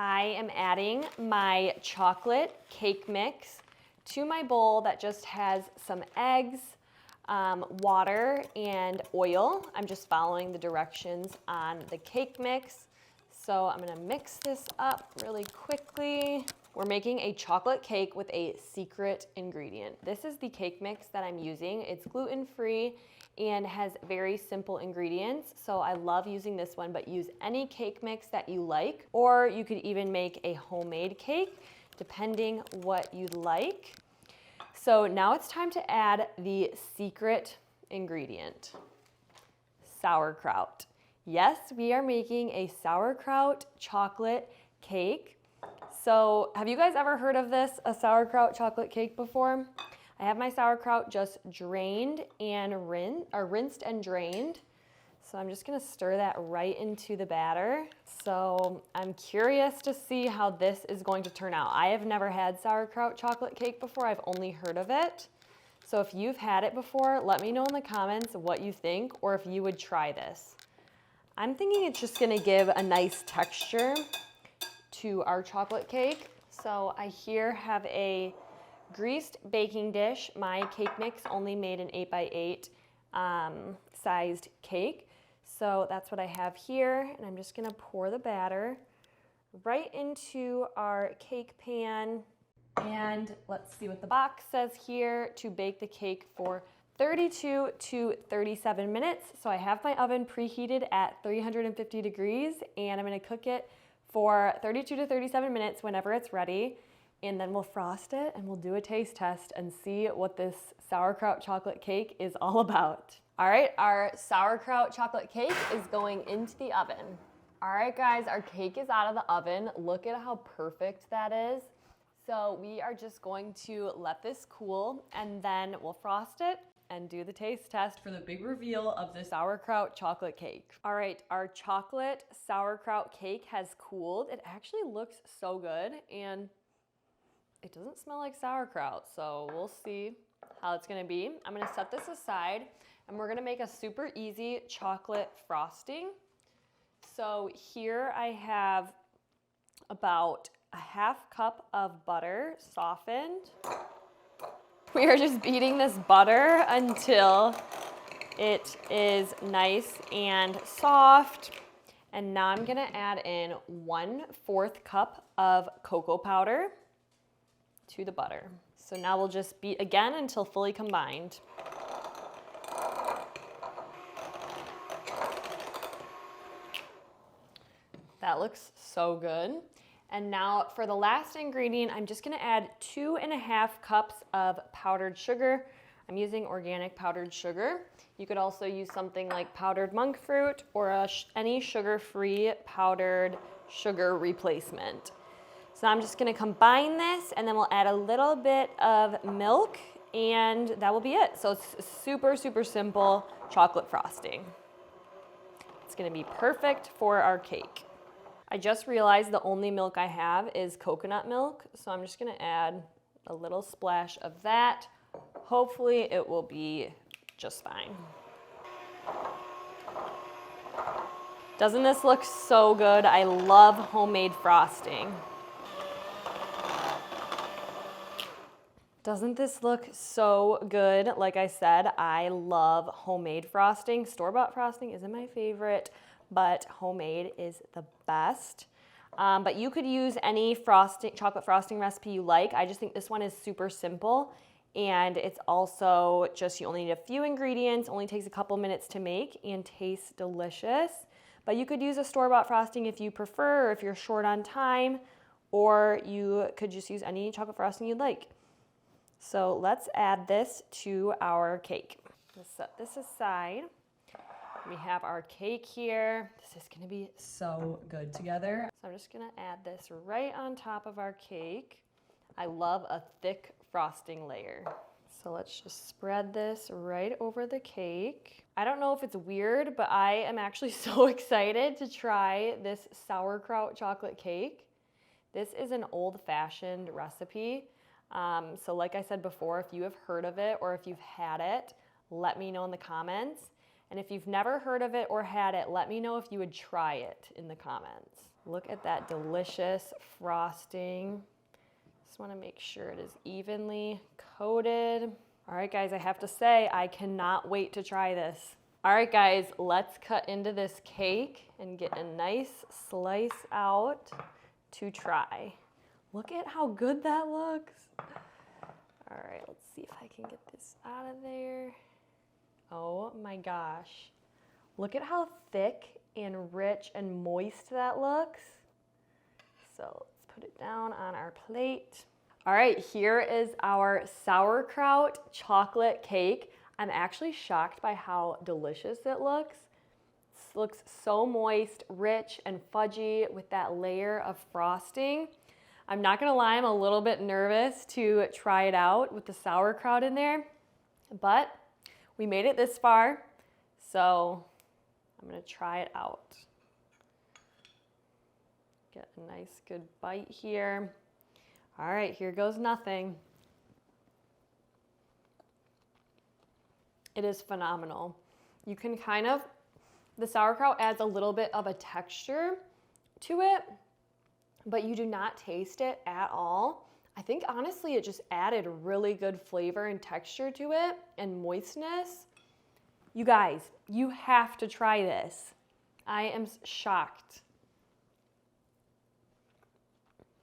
I am adding my chocolate cake mix to my bowl that just has some eggs, water, and oil. I'm just following the directions on the cake mix. So I'm gonna mix this up really quickly. We're making a chocolate cake with a secret ingredient. This is the cake mix that I'm using. It's gluten-free and has very simple ingredients. So I love using this one, but use any cake mix that you like, or you could even make a homemade cake, depending what you'd like. So now it's time to add the secret ingredient, sauerkraut. Yes, we are making a sauerkraut chocolate cake. So have you guys ever heard of this, a sauerkraut chocolate cake before? I have my sauerkraut just drained and rinsed and drained. So I'm just gonna stir that right into the batter. So I'm curious to see how this is going to turn out. I have never had sauerkraut chocolate cake before. I've only heard of it. So if you've had it before, let me know in the comments what you think or if you would try this. I'm thinking it's just gonna give a nice texture to our chocolate cake. So I here have a greased baking dish. My cake mix only made an 8x8 sized cake. So that's what I have here. And I'm just gonna pour the batter right into our cake pan. And let's see what the box says here: to bake the cake for 32 to 37 minutes. So I have my oven preheated at 350 degrees and I'm gonna cook it for 32 to 37 minutes whenever it's ready. And then we'll frost it and we'll do a taste test and see what this sauerkraut chocolate cake is all about. All right, our sauerkraut chocolate cake is going into the oven. All right, guys, our cake is out of the oven. Look at how perfect that is. So we are just going to let this cool and then we'll frost it and do the taste test for the big reveal of the sauerkraut chocolate cake. All right, our chocolate sauerkraut cake has cooled. It actually looks so good and it doesn't smell like sauerkraut, so we'll see how it's gonna be. I'm gonna set this aside and we're gonna make a super easy chocolate frosting. So here I have about a half cup of butter softened. We are just beating this butter until it is nice and soft. And now I'm gonna add in 1/4 cup of cocoa powder to the butter. So now we'll just beat again until fully combined. That looks so good. And now for the last ingredient, I'm just gonna add 2.5 cups of powdered sugar. I'm using organic powdered sugar. You could also use something like powdered monk fruit or any sugar-free powdered sugar replacement. So I'm just gonna combine this and then we'll add a little bit of milk and that will be it. So it's super, super simple chocolate frosting. It's gonna be perfect for our cake. I just realized the only milk I have is coconut milk, so I'm just gonna add a little splash of that. Hopefully it will be just fine. Doesn't this look so good? I love homemade frosting. Doesn't this look so good? Like I said, I love homemade frosting. Store-bought frosting isn't my favorite, but homemade is the best. But you could use any chocolate frosting recipe you like. I just think this one is super simple and it's also just, you only need a few ingredients, only takes a couple minutes to make and tastes delicious. But you could use a store-bought frosting if you prefer, or if you're short on time, or you could just use any chocolate frosting you'd like. So let's add this to our cake. Let's set this aside. We have our cake here. This is gonna be so good together. So I'm just gonna add this right on top of our cake. I love a thick frosting layer. So let's just spread this right over the cake. I don't know if it's weird, but I am actually so excited to try this sauerkraut chocolate cake. This is an old-fashioned recipe. So like I said before, if you have heard of it or if you've had it, let me know in the comments. And if you've never heard of it or had it, let me know if you would try it in the comments. Look at that delicious frosting. Just want to make sure it is evenly coated. All right, guys, I have to say, I cannot wait to try this. All right, guys, let's cut into this cake and get a nice slice out to try. Look at how good that looks. All right, let's see if I can get this out of there. Oh my gosh. Look at how thick and rich and moist that looks. So let's put it down on our plate. All right, here is our sauerkraut chocolate cake. I'm actually shocked by how delicious it looks. It looks so moist, rich, and fudgy with that layer of frosting. I'm not gonna lie, I'm a little bit nervous to try it out with the sauerkraut in there, but we made it this far, so I'm gonna try it out. Get a nice good bite here. All right, here goes nothing. It is phenomenal. You can the sauerkraut adds a little bit of a texture to it, but you do not taste it at all. I think honestly it just added really good flavor and texture to it and moistness. You guys, you have to try this. I am shocked.